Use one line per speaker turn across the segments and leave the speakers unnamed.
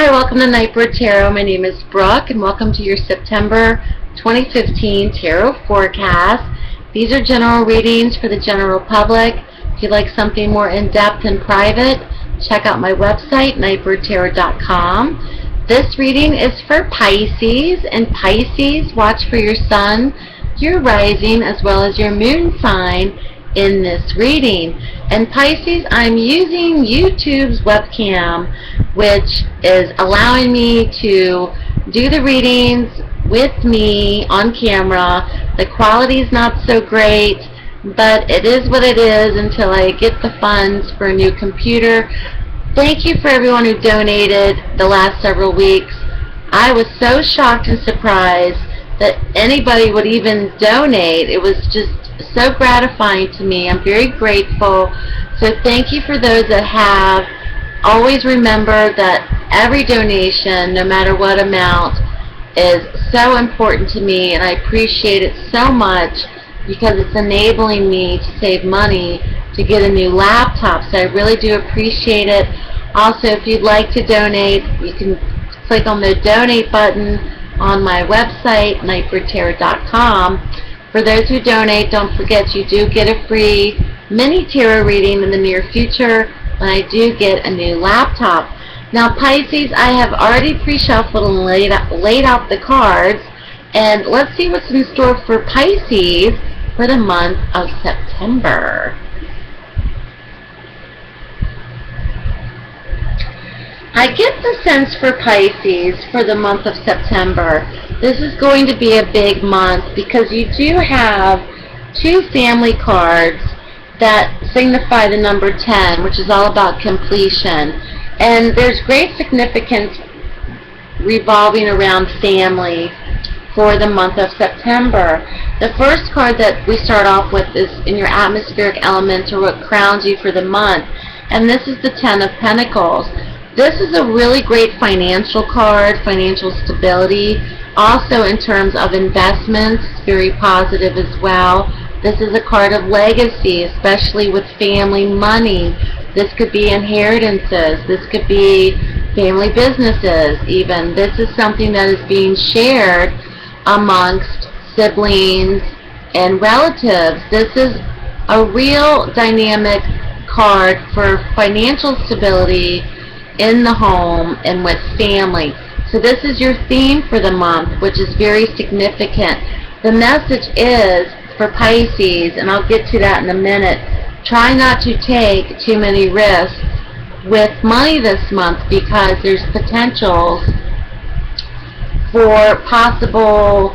Hi, welcome to Nightbird Tarot. My name is Brooke, and welcome to your September 2015 Tarot Forecast. These are general readings for the general public. If you'd like something more in-depth and private, check out my website, nightbirdtarot.com. This reading is for Pisces, and Pisces, watch for your sun, your rising, as well as your moon sign in this reading. And Pisces, I'm using YouTube's webcam, which is allowing me to do the readings with me on camera. The quality is not so great, but it is what it is until I get the funds for a new computer. Thank you for everyone who donated the last several weeks. I was so shocked and surprised that anybody would even donate. It was just so gratifying to me. I'm very grateful. So thank you for those that have. Always remember that every donation, no matter what amount, is so important to me, and I appreciate it so much because it's enabling me to save money to get a new laptop. So I really do appreciate it. Also, if you'd like to donate, you can click on the donate button on my website, nightbirdtarot.com. For those who donate, don't forget you do get a free mini tarot reading in the near future when I do get a new laptop. Now, Pisces, I have already pre-shuffled and laid out the cards, and let's see what's in store for Pisces for the month of September. I get the sense for Pisces for the month of September. This is going to be a big month because you do have two family cards that signify the number 10, which is all about completion. And there's great significance revolving around family for the month of September. The first card that we start off with is in your atmospheric element, or what crowns you for the month. And this is the 10 of Pentacles. This is a really great financial card, financial stability. Also in terms of investments, very positive as well. This is a card of legacy, especially with family money. This could be inheritances. This could be family businesses even. This is something that is being shared amongst siblings and relatives. This is a real dynamic card for financial stability in the home and with family. So this is your theme for the month, which is very significant. The message is for Pisces, and I'll get to that in a minute, try not to take too many risks with money this month because there's potentials for possible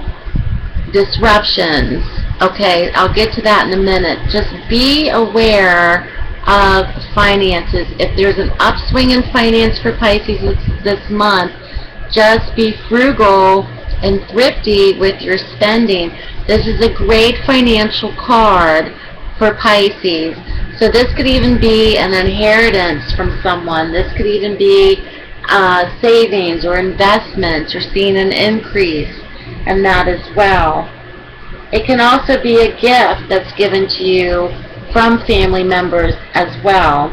disruptions. Okay, I'll get to that in a minute. Just be aware of finances. If there's an upswing in finance for Pisces this month, just be frugal and thrifty with your spending. This is a great financial card for Pisces. So this could even be an inheritance from someone. This could even be savings or investments, or seeing an increase in that as well. It can also be a gift that's given to you from family members as well.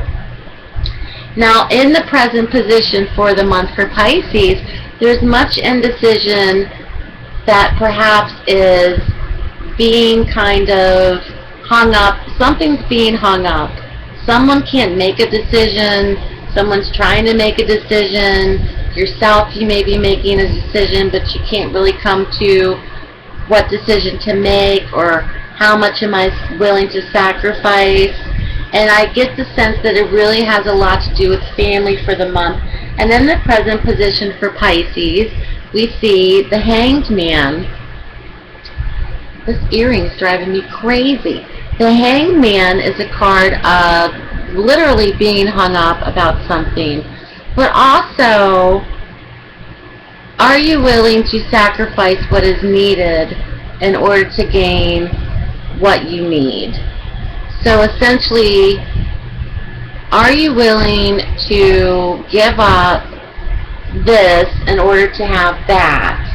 Now, in the present position for the month for Pisces, there's much indecision that perhaps is being kind of hung up. Something's being hung up. Someone can't make a decision. Someone's trying to make a decision. Yourself, you may be making a decision, but you can't really come to what decision to make, or how much am I willing to sacrifice. And I get the sense that it really has a lot to do with family for the month. And in the present position for Pisces, we see the Hanged Man. This earring's driving me crazy. The Hanged Man is a card of literally being hung up about something. But also, are you willing to sacrifice what is needed in order to gain what you need? So essentially, are you willing to give up this in order to have that?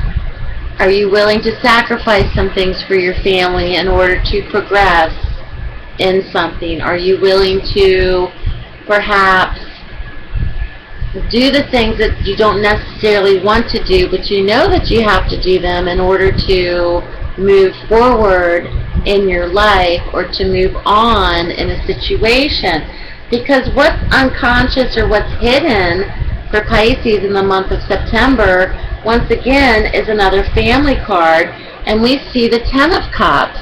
Are you willing to sacrifice some things for your family in order to progress in something? Are you willing to perhaps do the things that you don't necessarily want to do, but you know that you have to do them in order to move forward in your life or to move on in a situation. Because what's unconscious or what's hidden for Pisces in the month of September, once again, is another family card, and we see the Ten of Cups.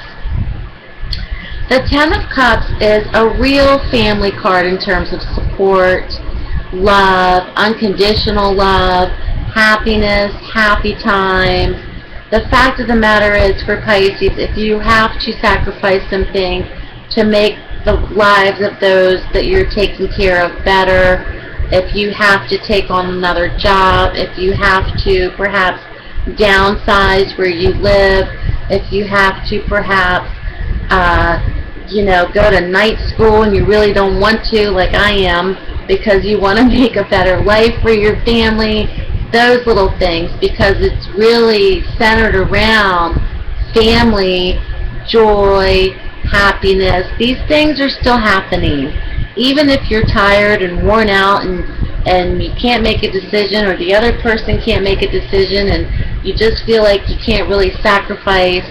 The Ten of Cups is a real family card in terms of support, love, unconditional love, happiness, happy times. The fact of the matter is, for Pisces, if you have to sacrifice something to make the lives of those that you're taking care of better, if you have to take on another job, if you have to perhaps downsize where you live, if you have to perhaps go to night school and you really don't want to, like I am, because you want to make a better life for your family, those little things, because it's really centered around family, joy, happiness. These things are still happening. Even if you're tired and worn out and you can't make a decision, or the other person can't make a decision, and you just feel like you can't really sacrifice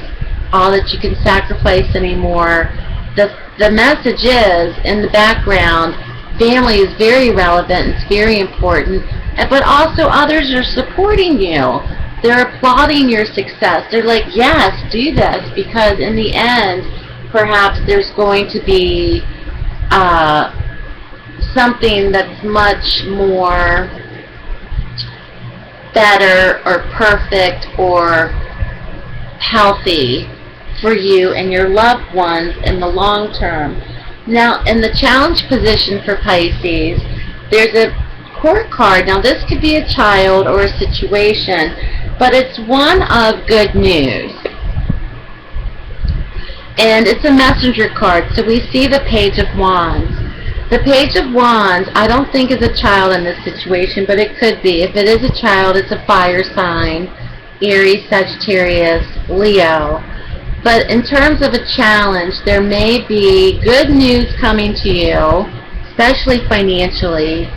all that you can sacrifice anymore, the message is, in the background, family is very relevant, it's very important, but also others are supporting you. They're applauding your success. They're like, yes, do this, because in the end, perhaps there's going to be something that's much more better or perfect or healthy for you and your loved ones in the long term. Now, in the challenge position for Pisces, there's a court card. Now, this could be a child or a situation, but it's one of good news. And it's a messenger card, so we see the Page of Wands. The Page of Wands, I don't think is a child in this situation, but it could be. If it is a child, it's a fire sign, Aries, Sagittarius, Leo. But in terms of a challenge, there may be good news coming to you, especially financially,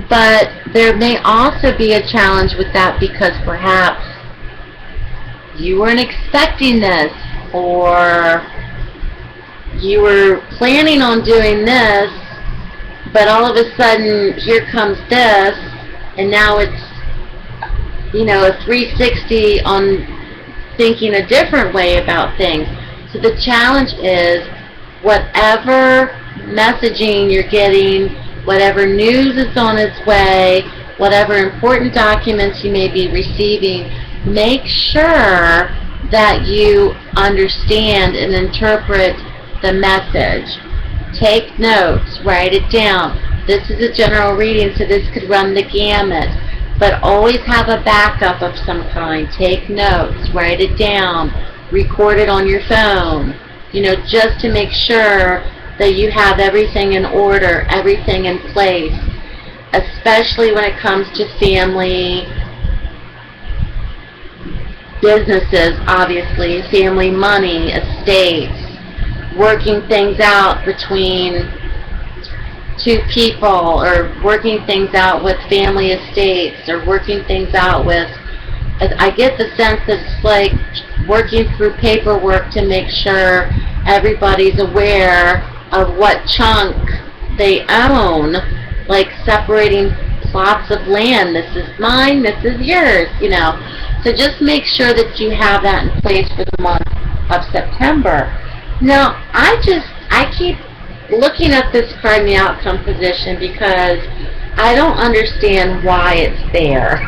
but there may also be a challenge with that because perhaps you weren't expecting this, or you were planning on doing this, but all of a sudden here comes this, and now it's a 360 on thinking a different way about things. So the challenge is, whatever messaging you're getting, whatever news is on its way, whatever important documents you may be receiving, make sure that you understand and interpret the message. Take notes, write it down. This is a general reading, so this could run the gamut. But always have a backup of some kind. Take notes, write it down, record it on your phone, just to make sure that you have everything in order, everything in place, especially when it comes to family, businesses, obviously, family money, estates, working things out between two people, or working things out with family estates, or working things out with, I get the sense that it's like working through paperwork to make sure everybody's aware of what chunk they own, like separating plots of land. This is mine, this is yours, So just make sure that you have that in place for the month of September. Now, I keep looking at this card in the outcome position because I don't understand why it's there.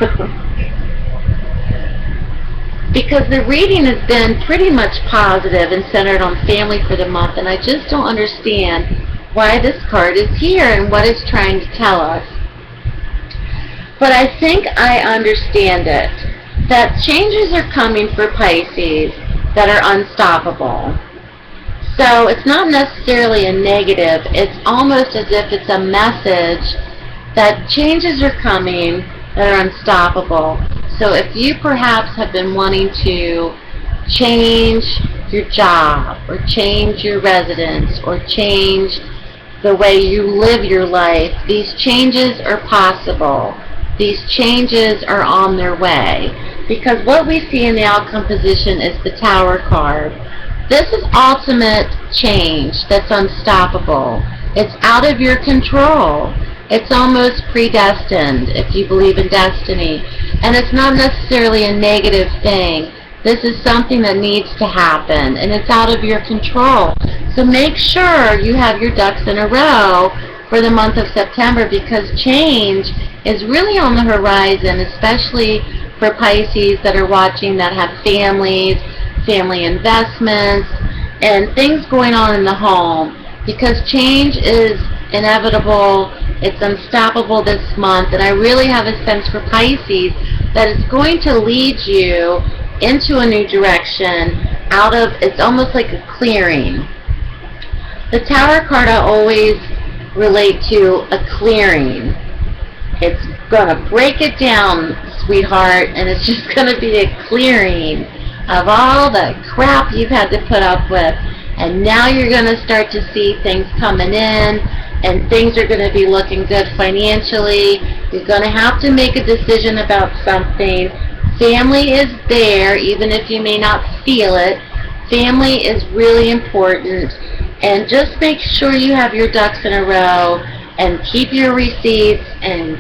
Because the reading has been pretty much positive and centered on family for the month, and I just don't understand why this card is here and what it's trying to tell us. But I think I understand it, that changes are coming for Pisces that are unstoppable. So it's not necessarily a negative. It's almost as if it's a message that changes are coming that are unstoppable. So if you perhaps have been wanting to change your job, or change your residence, or change the way you live your life, these changes are possible. These changes are on their way. Because what we see in the outcome position is the Tower card. This is ultimate change that's unstoppable. It's out of your control. It's almost predestined, if you believe in destiny. And it's not necessarily a negative thing. This is something that needs to happen, and it's out of your control. So make sure you have your ducks in a row for the month of September, because change is really on the horizon, especially for Pisces that are watching that have families, family investments, and things going on in the home. Because change is inevitable, it's unstoppable this month, and I really have a sense for Pisces that it's going to lead you into a new direction out of, it's almost like a clearing. The Tower card I always relate to a clearing. It's going to break it down, sweetheart, and it's just going to be a clearing of all the crap you've had to put up with. And now you're going to start to see things coming in, and things are going to be looking good financially. You're going to have to make a decision about something. Family is there, even if you may not feel it. Family is really important. And just make sure you have your ducks in a row, and keep your receipts, and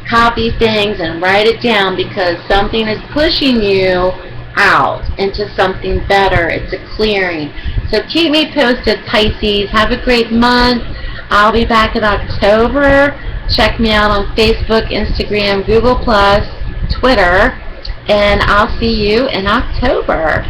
copy things, and write it down, because something is pushing you out into something better. It's a clearing. So keep me posted, Pisces. Have a great month. I'll be back in October. Check me out on Facebook, Instagram, Google+, Twitter, and I'll see you in October.